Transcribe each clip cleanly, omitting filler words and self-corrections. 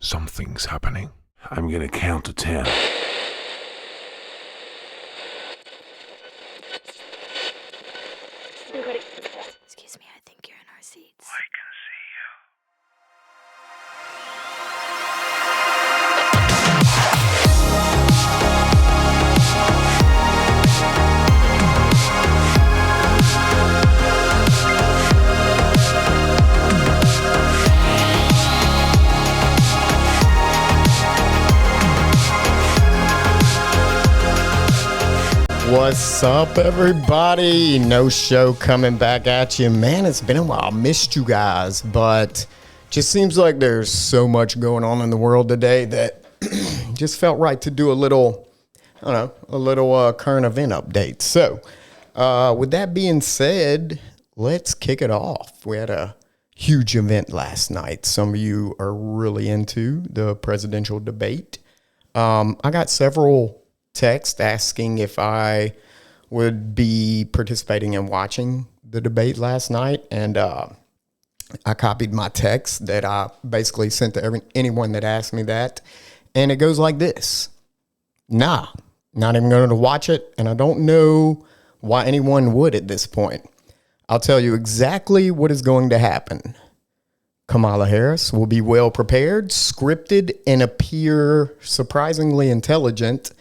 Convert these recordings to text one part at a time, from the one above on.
Something's happening. I'm gonna count to 10. Excuse me, I think you're in our seats. I can see you. What's up, everybody? No show coming back at you. Man, it's been a while. Missed you guys, but just seems like there's so much going on in the world today that just felt right to do a little current event update. So, with that being said, let's kick it off. We had a huge event last night. Some of you are really into the presidential debate. I got several text asking if I would be participating in watching the debate last night. And I copied my text that I basically sent to anyone that asked me that. And it goes like this. Nah, not even going to watch it. And I don't know why anyone would at this point. I'll tell you exactly what is going to happen. Kamala Harris will be well prepared, scripted, and appear surprisingly intelligent.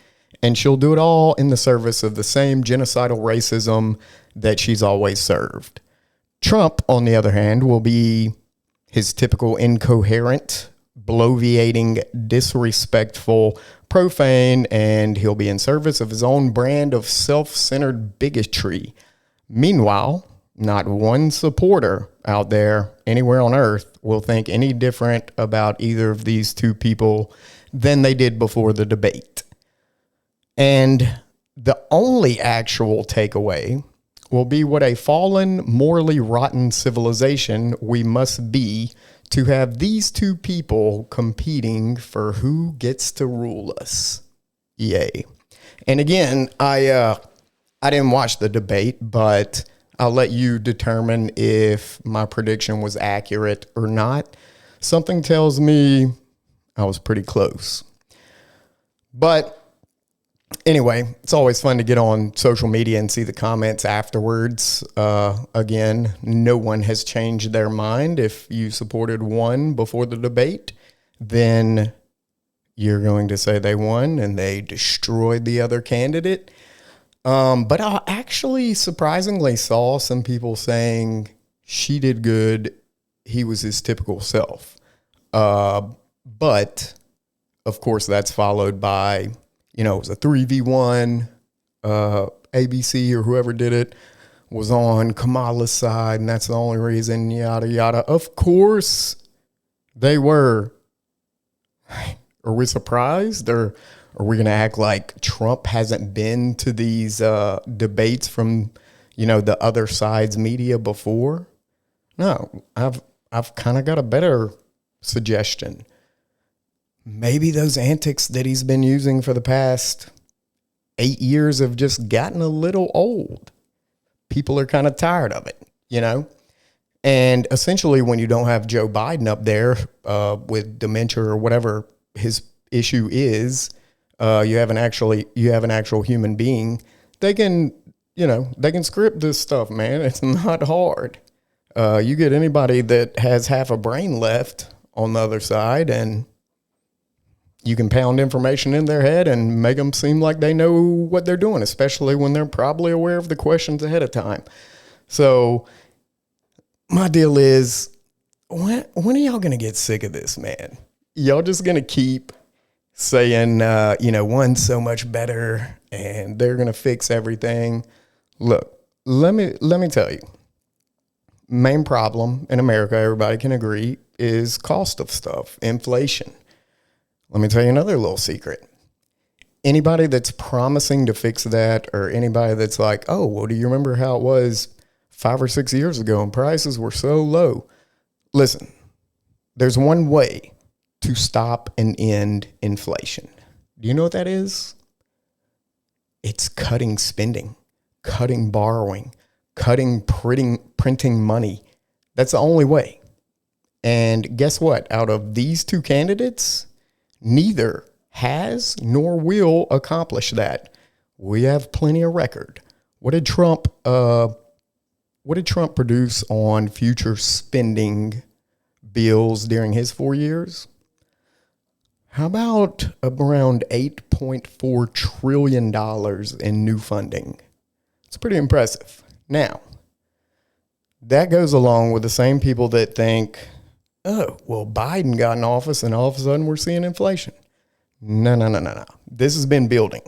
And she'll do it all in the service of the same genocidal racism that she's always served. Trump, on the other hand, will be his typical incoherent, bloviating, disrespectful, profane, and he'll be in service of his own brand of self-centered bigotry. Meanwhile, not one supporter out there anywhere on earth will think any different about either of these two people than they did before the debate. And the only actual takeaway will be what a fallen, morally rotten civilization we must be to have these two people competing for who gets to rule us. Yay. And again, I didn't watch the debate, but I'll let you determine if my prediction was accurate or not. Something tells me I was pretty close. But anyway, it's always fun to get on social media and see the comments afterwards. Again, no one has changed their mind. If you supported one before the debate, then you're going to say they won and they destroyed the other candidate. But I actually surprisingly saw some people saying she did good. He was his typical self. But, of course, that's followed by, it was a 3v1, ABC or whoever did it was on Kamala's side, and that's the only reason, yada, yada. Of course they were. Are we surprised? Or are we going to act like Trump hasn't been to these debates from, the other side's media before? No, I've kind of got a better suggestion. Maybe those antics that he's been using for the past 8 years have just gotten a little old. People are kind of tired of it, And essentially, when you don't have Joe Biden up there with dementia or whatever his issue is, you have an actual human being. They can script this stuff, man. It's not hard. You get anybody that has half a brain left on the other side, and you can pound information in their head and make them seem like they know what they're doing, especially when they're probably aware of the questions ahead of time. So my deal is, when are y'all going to get sick of this, man? Y'all just going to keep saying, one's so much better and they're going to fix everything. Look, let me tell you, main problem in America, everybody can agree, is cost of stuff, inflation. Let me tell you another little secret. Anybody that's promising to fix that, or anybody that's like, oh, well, do you remember how it was 5 or 6 years ago and prices were so low? Listen, there's one way to stop and end inflation. Do you know what that is? It's cutting spending, cutting borrowing, cutting printing money. That's the only way. And guess what? Out of these two candidates, neither has nor will accomplish that. We have plenty of record. What did Trump produce on future spending bills during his 4 years? How about around $8.4 trillion in new funding? It's pretty impressive. Now, that goes along with the same people that think, oh, well, Biden got in office and all of a sudden we're seeing inflation. No. This has been building.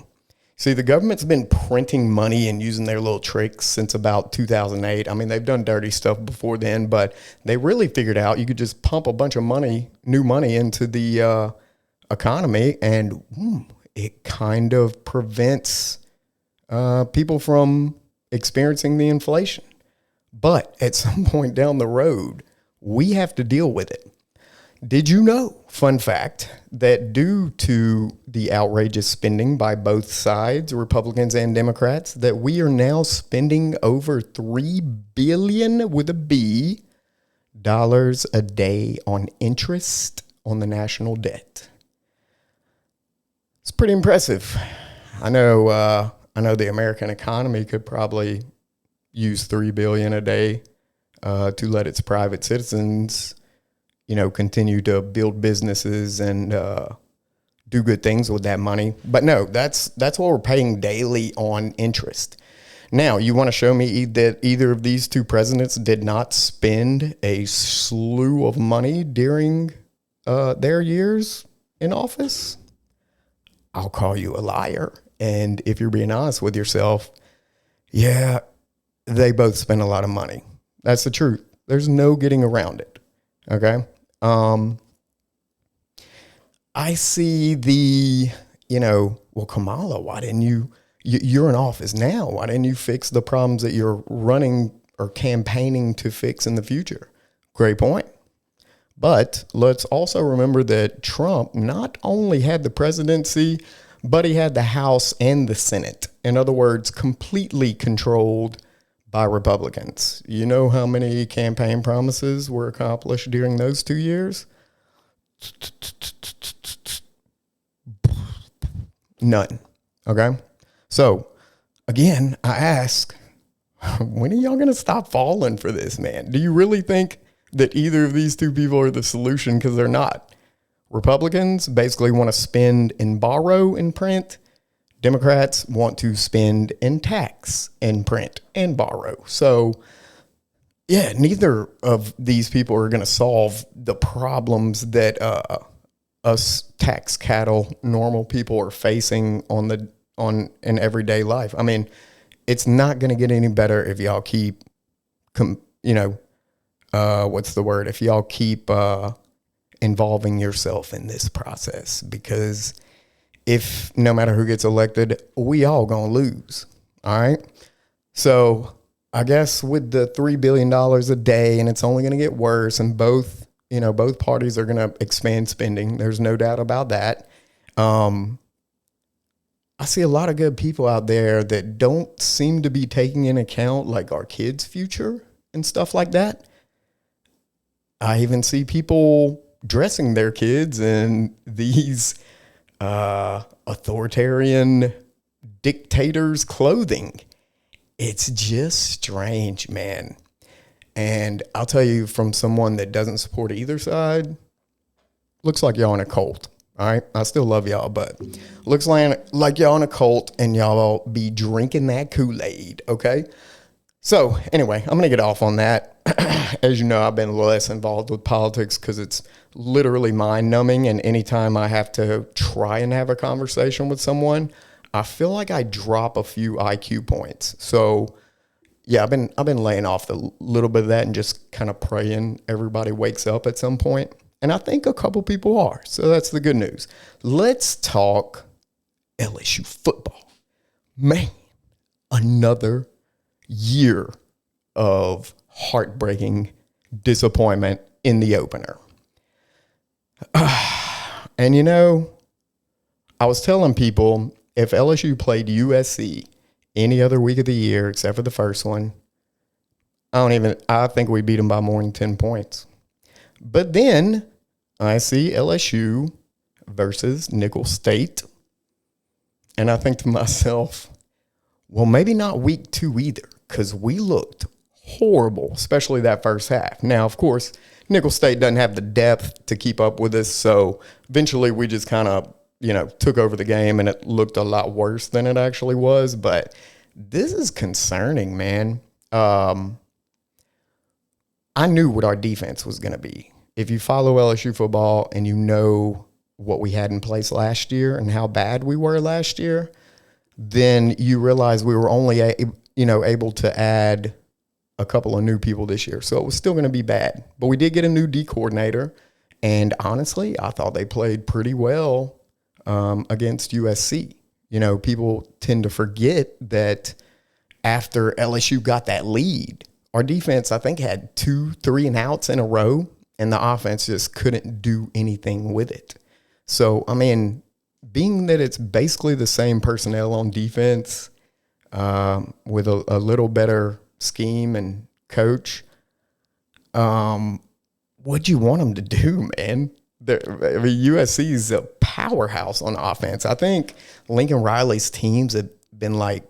See, the government's been printing money and using their little tricks since about 2008. I mean, they've done dirty stuff before then, but they really figured out you could just pump a bunch of new money into the economy, and it kind of prevents people from experiencing the inflation. But at some point down the road, we have to deal with it. Did you know, fun fact, that due to the outrageous spending by both sides, Republicans and Democrats, that we are now spending over $3 billion with a B dollars a day on interest on the national debt? It's pretty impressive. I know the American economy could probably use $3 billion a day to let its private citizens, continue to build businesses and do good things with that money. But no, that's what we're paying daily on interest. Now, you want to show me that either of these two presidents did not spend a slew of money during their years in office? I'll call you a liar. And if you're being honest with yourself, yeah, they both spent a lot of money. That's the truth. There's no getting around it. Okay. I see well, Kamala, why didn't you're in office now. Why didn't you fix the problems that you're running or campaigning to fix in the future? Great point. But let's also remember that Trump not only had the presidency, but he had the House and the Senate. In other words, completely controlled by Republicans. You know how many campaign promises were accomplished during those 2 years? None. Okay? So, again, I ask, when are y'all going to stop falling for this, man? Do you really think that either of these two people are the solution? Because they're not. Republicans basically want to spend and borrow in print. Democrats want to spend and tax and print and borrow. So, yeah, neither of these people are going to solve the problems that us tax cattle, normal people are facing on in everyday life. I mean, it's not going to get any better if y'all keep, if y'all keep involving yourself in this process, because if no matter who gets elected, we all gonna lose. All right. So I guess with the $3 billion a day, and it's only going to get worse, and both parties are going to expand spending. There's no doubt about that. I see a lot of good people out there that don't seem to be taking into account like our kids' future and stuff like that. I even see people dressing their kids in these authoritarian dictators' clothing. It's just strange, man. And I'll tell you, from someone that doesn't support either side, looks like y'all in a cult. All right. I still love y'all, but looks like y'all in a cult and y'all be drinking that Kool-Aid. Okay. So anyway, I'm going to get off on that. As you know, I've been less involved with politics because it's literally mind numbing. And anytime I have to try and have a conversation with someone, I feel like I drop a few IQ points. So yeah, I've been laying off a little bit of that and just kind of praying everybody wakes up at some point. And I think a couple people are. So that's the good news. Let's talk LSU football. Man, another year of heartbreaking disappointment in the opener. And I was telling people, if LSU played USC any other week of the year except for the first one, I think we beat them by more than 10 points. But then I see LSU versus Nicholls State. And I think to myself, well, maybe not week 2 either, because we looked horrible, especially that first half. Now, of course, Nicholls State doesn't have the depth to keep up with us. So eventually we just kind of, took over the game and it looked a lot worse than it actually was. But this is concerning, man. I knew what our defense was going to be. If you follow LSU football and you know what we had in place last year and how bad we were last year, then you realize we were only, able to add a couple of new people this year. So it was still going to be bad. But we did get a new D coordinator. And honestly, I thought they played pretty well against USC. People tend to forget that after LSU got that lead, our defense, I think, had 2 3-and-outs in a row, and the offense just couldn't do anything with it. So, being that it's basically the same personnel on defense with a little better scheme and coach, what do you want them to do, man? USC is a powerhouse on offense. I think Lincoln Riley's teams have been like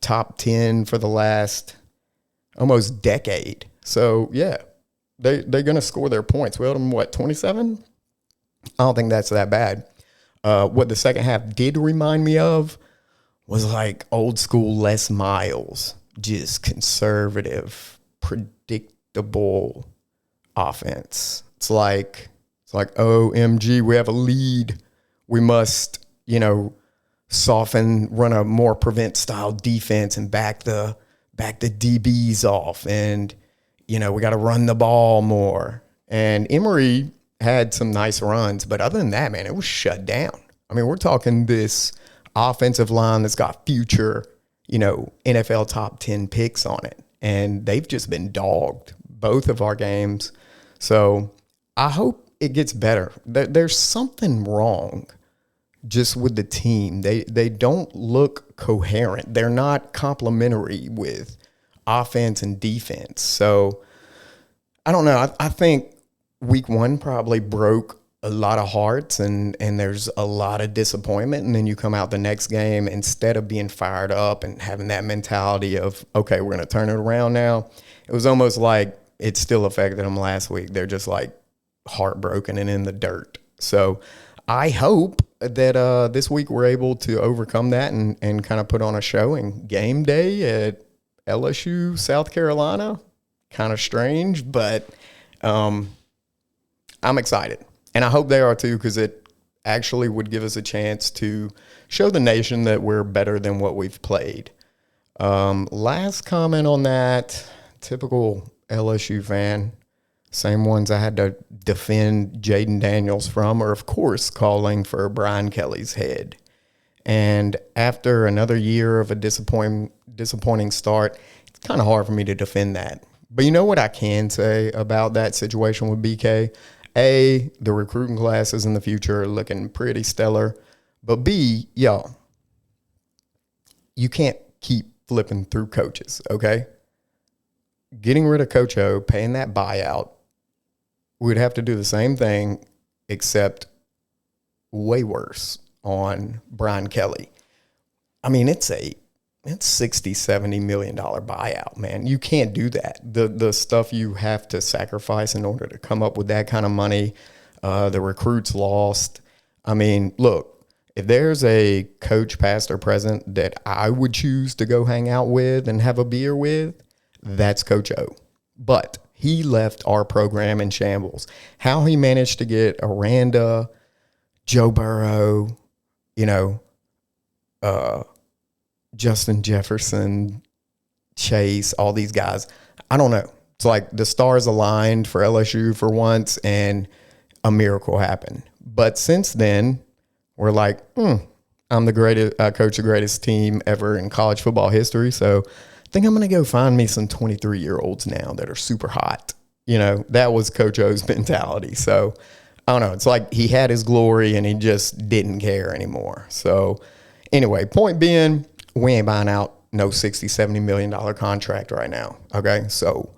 top 10 for the last almost decade. So, yeah, they're going to score their points. We held them, 27? I don't think that's that bad. What the second half did remind me of was like old school Les Miles, just conservative, predictable offense. It's like, OMG, we have a lead. We must, run a more prevent style defense and back the DBs off. And, we got to run the ball more. And Emory had some nice runs, but other than that, man, it was shut down. We're talking this offensive line that's got future, NFL top 10 picks on it. And they've just been dogged both of our games. So I hope it gets better. There's something wrong just with the team. They don't look coherent. They're not complementary with offense and defense. So I don't know. I think week 1 probably broke a lot of hearts and there's a lot of disappointment. And then you come out the next game, instead of being fired up and having that mentality of, okay, we're going to turn it around now. It was almost like it still affected them last week. They're just like heartbroken and in the dirt. So I hope that this week we're able to overcome that and kind of put on a show. And game day at LSU, South Carolina, kind of strange, but I'm excited. And I hope they are too, because it actually would give us a chance to show the nation that we're better than what we've played. Last comment on that, typical LSU fan, same ones I had to defend Jaden Daniels from, are, of course, calling for Brian Kelly's head. And after another year of a disappointing start, it's kind of hard for me to defend that. But you know what I can say about that situation with BK? A, the recruiting classes in the future are looking pretty stellar. But B, y'all, you can't keep flipping through coaches, okay? Getting rid of Coach O, paying that buyout, we'd have to do the same thing, except way worse on Brian Kelly. It's $60, $70 million buyout, man. You can't do that. The stuff you have to sacrifice in order to come up with that kind of money, the recruits lost. Look, if there's a coach, past or present, that I would choose to go hang out with and have a beer with, that's Coach O. But he left our program in shambles. How he managed to get Aranda, Joe Burrow, Justin Jefferson, Chase, all these guys, I don't know. It's like the stars aligned for LSU for once and a miracle happened. But since then, we're like, I'm the greatest coach, the greatest team ever in college football history. So I think I'm going to go find me some 23-year-olds now that are super hot. That was Coach O's mentality. So I don't know. It's like he had his glory and he just didn't care anymore. So anyway, point being, we ain't buying out no $60, $70 million contract right now. Okay. So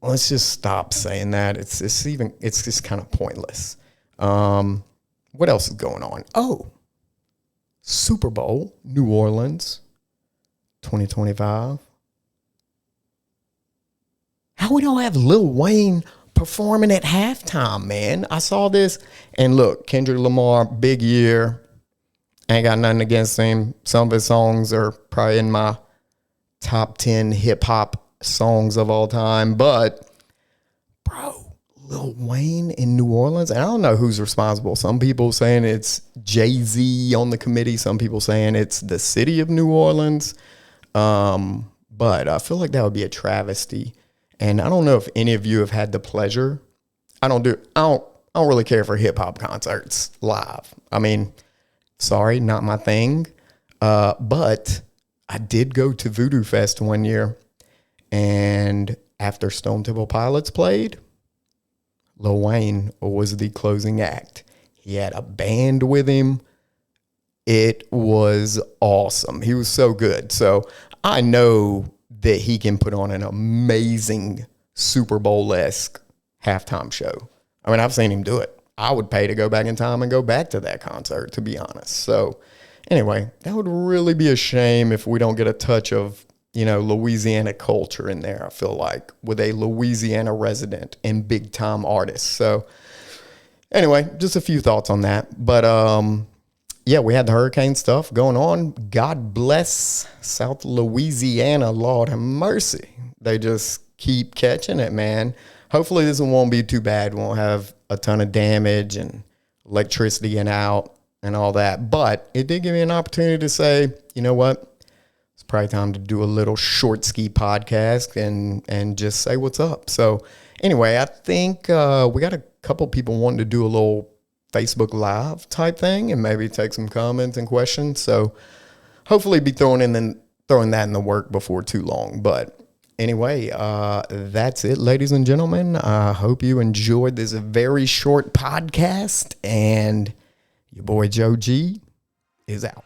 let's just stop saying that. It's just kind of pointless. What else is going on? Oh, Super Bowl, New Orleans, 2025. How we don't have Lil Wayne performing at halftime, man? I saw this, and look, Kendrick Lamar, big year. Ain't got nothing against him. Some of his songs are probably in my top 10 hip hop songs of all time. But, bro, Lil Wayne in New Orleans, and I don't know who's responsible. Some people saying it's Jay-Z on the committee. Some people saying it's the city of New Orleans. But I feel like that would be a travesty. And I don't know if any of you have had the pleasure. I don't really care for hip hop concerts live. I mean, sorry, not my thing. But I did go to Voodoo Fest one year, and after Stone Temple Pilots played, Lil Wayne was the closing act. He had a band with him. It was awesome. He was so good. So I know that he can put on an amazing Super Bowl-esque halftime show. I mean, I've seen him do it. I would pay to go back in time and go back to that concert, to be honest. So anyway, that would really be a shame if we don't get a touch of, Louisiana culture in there, I feel like, with a Louisiana resident and big-time artist. So anyway, just a few thoughts on that. But yeah, we had the hurricane stuff going on. God bless South Louisiana. Lord have mercy. They just keep catching it, man. Hopefully this one won't be too bad. We won't have a ton of damage and electricity and out and all that. But it did give me an opportunity to say, you know what? It's probably time to do a little short ski podcast and just say what's up. So anyway, I think we got a couple people wanting to do a little Facebook Live type thing and maybe take some comments and questions. So hopefully be throwing that in the work before too long. But anyway, that's it, ladies and gentlemen. I hope you enjoyed this very short podcast, and your boy Joe G is out.